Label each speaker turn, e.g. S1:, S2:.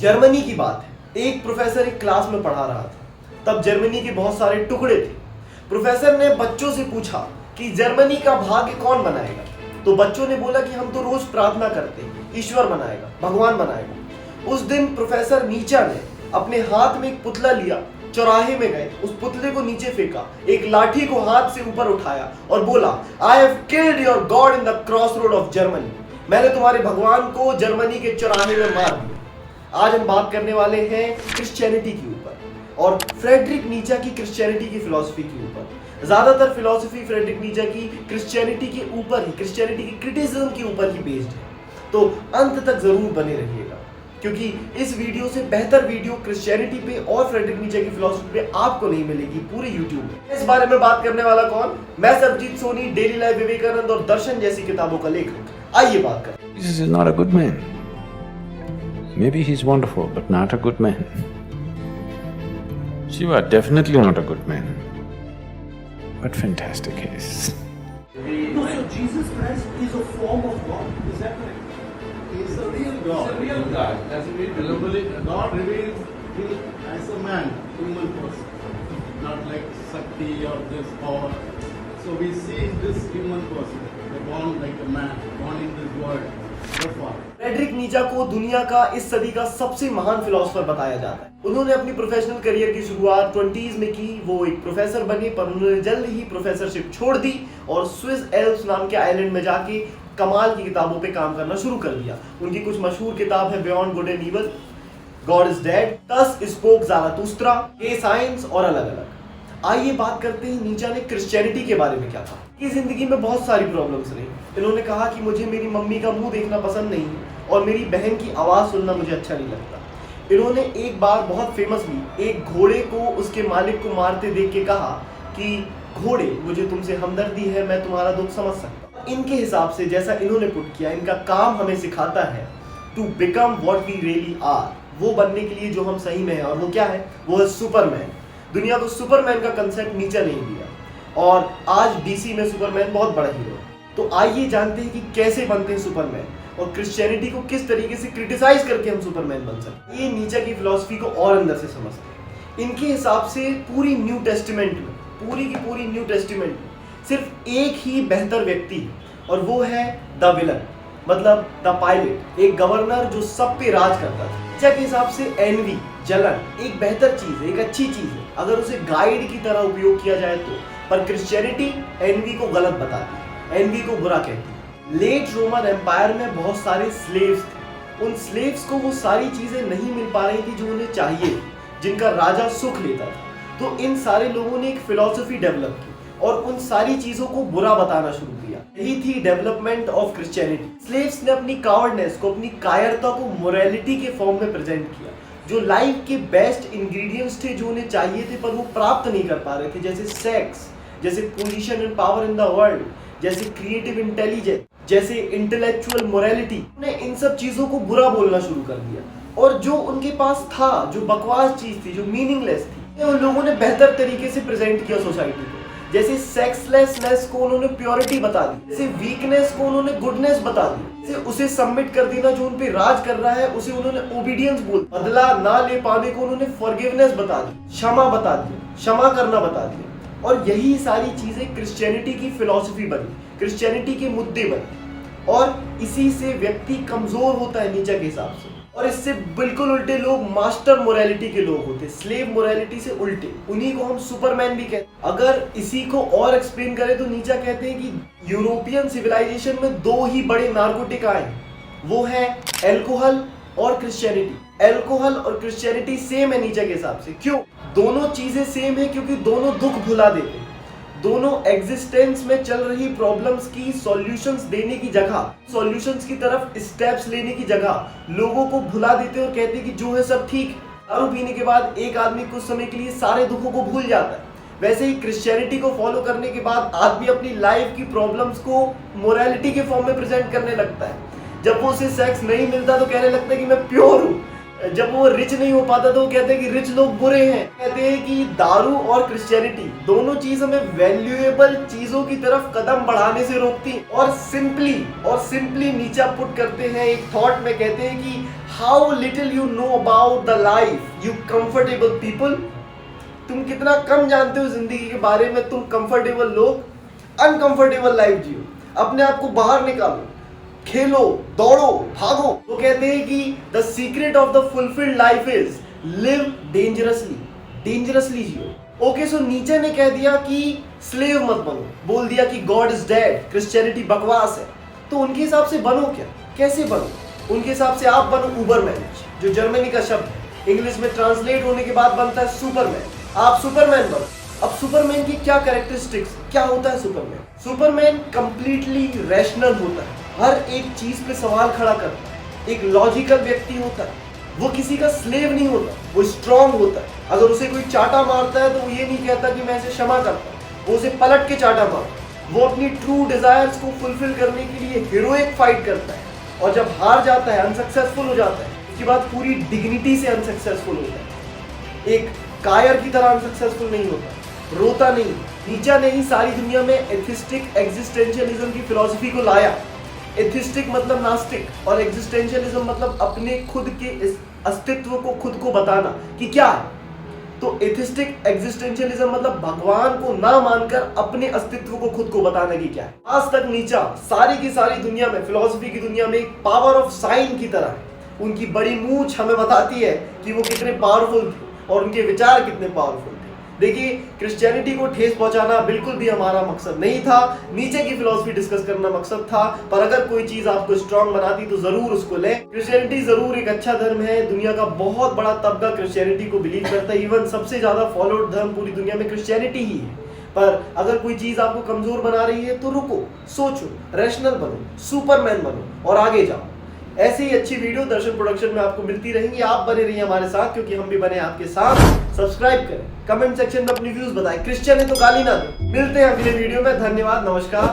S1: Germany की बात है। एक प्रोफेसर एक क्लास में पढ़ा रहा था। तब जर्मनी के बहुत सारे टुकड़े थे। प्रोफेसर ने बच्चों से पूछा कि जर्मनी का भाग्य कौन बनाएगा। तो बच्चों ने बोला कि हम तो रोज प्रार्थना करते हैं, ईश्वर बनाएगा, भगवान बनाएगा। उस दिन प्रोफेसर नीचा ने अपने हाथ में एक पुतला लिया, चौराहे में गए, उस पुतले को नीचे फेंका, एक लाठी को हाथ से ऊपर उठाया और बोला, I have killed your God in the cross road of Germany. मैंने तुम्हारे भगवान को जर्मनी के चौराहे में मार दिया। आज हम बात करने वाले हैं क्रिश्चियनिटी के ऊपर और फ्रेडरिक नीचा की क्रिश्चियनिटी की फिलॉसफी के ऊपर। ज्यादातर फिलॉसफी फ्रेडरिक नीचा की क्रिश्चियनिटी के ऊपर ही, क्रिश्चियनिटी की क्रिटिसिज्म के ऊपर ही बेस्ड है। तो अंत तक जरूर बने रहिएगा, क्योंकि इस वीडियो से बेहतर वीडियो क्रिश्चियनिटी पे और फ्रेडरिक नीचा की फिलॉसफी पे आपको नहीं मिलेगी पूरे यूट्यूब में। इस बारे में बात करने वाला कौन? मैं सरबजीत सोनी, डेली लाइफ, विवेकानंद और दर्शन जैसी किताबों का लेखक। आइए बात करें।
S2: Jesus is not a good man. Maybe he's wonderful, but not a good man. Shiva, definitely not a good man. But fantastic he is.
S3: No, so Jesus Christ is a form of God. Is that correct?
S4: He is a real God.
S3: He's a real God. As we believe,
S4: God reveals him as a man, human person, not like Shakti or this power. So we see in this human person, they're born like a man, born in this world. Therefore,
S1: Frederick Nietzsche को दुनिया का इस सदी का सबसे महान philosopher बताया जाता है। उन्होंने अपनी प्रोफेशनल करियर की शुरुआत 20s में की। वो एक प्रोफेसर बने, पर उन्होंने जल्द ही प्रोफेसरशिप छोड़ दी और स्विस एल्प्स नाम के आइलैंड में जाके कमाल की किताबों पे काम करना शुरू कर दिया। उनकी कुछ मशहूर किताब है beyond good and evil, God is dead, thus spoke Zarathustra, a science और अलग अलग। आइए बात करते हैं नीचा ने क्रिश्चियनिटी के बारे में क्या कहा। कि जिंदगी में बहुत सारी प्रॉब्लम्स रही। इन्होंने कहा कि मुझे मेरी मम्मी का मुंह देखना पसंद नहीं और मेरी बहन की आवाज़ सुनना मुझे अच्छा नहीं लगता। इन्होंने एक बार बहुत फेमसली एक घोड़े को उसके मालिक को मारते देख के कहा कि घोड़े, मुझे तुमसे हमदर्दी है, मैं तुम्हारा दुख समझ सकता। इनके हिसाब से, जैसा इन्होंने पुट किया, इनका काम हमें सिखाता है to become what we really are, वो बनने के लिए जो हम सही में हैं। और वो क्या है? वो है सुपरमैन। दुनिया को सुपरमैन का कंसेप्ट नीचा नहीं दिया और आज डीसी में सुपरमैन बहुत बड़ा हीरो है। तो आइए जानते हैं कि कैसे बनते हैं सुपरमैन और क्रिश्चियनिटी को किस तरीके से क्रिटिसाइज करके हम सुपरमैन बन सकते हैं। ये नीचा की फिलॉसफी को और अंदर से समझते हैं। इनके हिसाब से पूरी न्यू टेस्टिमेंट में, पूरी की पूरी न्यू टेस्टिमेंट में सिर्फ एक ही बेहतर व्यक्ति है और वो है द विलन, मतलब द पायलट, एक गवर्नर जो सब पे राज करता था। नीचा के हिसाब से एनवी, जलन, एक बेहतर चीज है, एक अच्छी चीज है अगर उसे गाइड की तरह उपयोग किया जाए तो। पर क्रिश्चियनिटी एनवी को गलत बताती है, एनवी को बुरा कहती है। लेट रोमन एम्पायर में बहुत सारे स्लेव्स थे। उन स्लेव्स को वो सारी चीजें नहीं मिल पा रही थी जो उन्हें चाहिए, जिनका राजा सुख लेता था। तो इन सारे लोगों ने एक फिलॉसफी डेवलप की और उन सारी चीजों को बुरा बताना शुरू किया। यही थी डेवलपमेंट ऑफ क्रिश्चियनिटी। स्लेव्स ने अपनी कावर्डनेस को, अपनी कायरता को मोरालिटी के फॉर्म में प्रेजेंट किया। जो लाइफ के बेस्ट इंग्रेडिएंट्स थे जो उन्हें चाहिए थे पर वो प्राप्त नहीं कर पा रहे थे, जैसे सेक्स, जैसे position and power in the world, जैसे क्रिएटिव इंटेलिजेंस, जैसे इंटेलेक्चुअल मोरालिटी, उन्हें इन सब चीजों को बुरा बोलना शुरू कर दिया। और जो उनके पास था, जो बकवास चीज थी, जो मीनिंगलेस थी, उन लोगों ने बेहतर तरीके से प्रेजेंट किया सोसाइटी को। जैसे सेक्सलेसनेस को उन्होंने प्योरिटी बता दी, जैसे वीकनेस को उन्होंने गुडनेस बता दी, जैसे उसे सबमिट कर देना जो उन पे राज कर रहा है उसे उन्होंने ओबीडियंस बोल, बदला ना ले पाने को उन्होंने फॉरगिवनेस बता दी, क्षमा बता दी, क्षमा करना बता दिया। और यही सारी चीजें क्रिश्चियनिटी की फिलॉसफी बनी, क्रिश्चियनिटी के मुद्दे बने और इसी से व्यक्ति कमजोर होता है नीचा के हिसाब से। और इससे बिल्कुल उल्टे लोग मास्टर मोरालिटी के लोग होते, स्लेव मोरालिटी से उल्टे, उन्हीं को हम सुपरमैन भी कहते हैं। अगर इसी को और एक्सप्लेन करें तो नीचा कहते हैं कि यूरोपियन सिविलाइजेशन में दो ही बड़े नार्कोटिक आए, वो है एल्कोहल और क्रिश्चियनिटी। एल्कोहल और क्रिश्चियनिटी सेम है नीचा के हिसाब से। क्यों? दोनों चीजें सेम है क्योंकि दोनों दुख भुला देते हैं। दोनों एग्जिस्टेंस में चल रही प्रॉब्लम्स की सॉल्यूशंस देने की जगह, सॉल्यूशंस की तरफ स्टेप्स लेने की जगह लोगों को भुला देते और कहते हैं कि जो है सब ठीक। दारू पीने के बाद एक आदमी कुछ समय के लिए सारे दुखों को भूल जाता है। वैसे ही क्रिश्चियनिटी को फॉलो करने के बाद आदमी अपनी लाइफ की प्रॉब्लम्स को मोरालिटी के फॉर्म में प्रेजेंट करने लगता है। जब वो उसे सेक्स नहीं मिलता तो कहने लगता है कि मैं प्योर हूँ। जब वो रिच नहीं हो पाता तो वो कहते हैं कि रिच लोग बुरे हैं। कहते हैं कि दारू और क्रिश्चियनिटी दोनों चीज हमें वैल्यूएबल चीजों की तरफ कदम बढ़ाने से रोकती हैं और सिंपली नीचा पुट करते हैं एक थॉट में। कहते हैं कि how little you know about the life you comfortable people. तुम कितना कम जानते हो जिंदगी के बारे में। तुम कंफर्टेबल लोग अनकंफर्टेबल लाइफ जियो, अपने आप को बाहर निकालो, खेलो, दौड़ो, भागो। वो कहते हैं कि the secret of the fulfilled life is live dangerously जियो। ओके, सो नीचे ने कह दिया कि स्लेव मत बनो, बोल दिया कि गॉड इज डेड, क्रिश्चियनिटी बकवास है। तो उनके हिसाब से बनो क्या, कैसे बनो? उनके हिसाब से आप बनो उबरमैन, जो जर्मनी का शब्द है, इंग्लिश में ट्रांसलेट होने के बाद बनता है सुपरमैन। आप सुपरमैन बनो। अब सुपरमैन की क्या कैरेक्टरिस्टिक्स, क्या होता है सुपरमैन? सुपरमैन कंप्लीटली रैशनल होता है, हर एक चीज पे सवाल खड़ा करता है, एक लॉजिकल व्यक्ति होता है, वो किसी का स्लेव नहीं होता, वो स्ट्रांग होता है। अगर उसे कोई चाटा मारता है तो वो ये नहीं कहता कि मैं इसे क्षमा करता हूं, वो उसे पलट के चाटा मारता। वो अपनी ट्रू डिजायर्स को फुलफिल करने के लिए हीरोइक फाइट करता है, और जब हार जाता है, अनसक्सेसफुल हो जाता है, उसके बाद पूरी डिग्निटी से अनसक्सेसफुल होता है। एक कायर की तरह अनसक्सेसफुल नहीं होता, रोता नहीं, नीचा नहीं, सारी दुनिया में एथिस्टिक एग्जिस्टेंशियलिज्म की फिलॉसफी को लाया। एथिस्टिक मतलब नास्तिक और एग्जिस्टेंशियलिज्म मतलब अपने खुद के इस अस्तित्व को खुद को बताना कि क्या है। तो एथिस्टिक एग्जिस्टेंशियलिज्म मतलब भगवान को ना मानकर अपने अस्तित्व को खुद को बताना कि क्या है। आज तक नीचा सारी की सारी दुनिया में, फिलॉसफी की दुनिया में एक पावर ऑफ साइन की तरह है। उनकी बड़ी मूंछ हमें बताती है कि वो कितने पावरफुल थे और उनके विचार कितने पावरफुल थे। देखिए, क्रिश्चियनिटी को ठेस पहुंचाना बिल्कुल भी हमारा मकसद नहीं था, नीचे की फिलॉसफी डिस्कस करना मकसद था। पर अगर कोई चीज आपको स्ट्रांग बनाती तो जरूर उसको लें। क्रिश्चियनिटी जरूर एक अच्छा धर्म है, दुनिया का बहुत बड़ा तबका क्रिश्चियनिटी को बिलीव करता है। इवन सबसे ज्यादा फॉलोड धर्म पूरी दुनिया में क्रिश्चियनिटी ही है। पर अगर कोई चीज आपको कमजोर बना रही है तो रुको, सोचो, रैशनल बनो, सुपरमैन बनो और आगे जाओ। ऐसी ही अच्छी वीडियो दर्शन प्रोडक्शन में आपको मिलती रहेंगी। आप बने रहिए हमारे साथ, क्योंकि हम भी बने आपके साथ। सब्सक्राइब करें, कमेंट सेक्शन में अपनी व्यूज बताएं। क्रिश्चियन है तो गाली ना दो। मिलते हैं अगले वीडियो में। धन्यवाद, नमस्कार।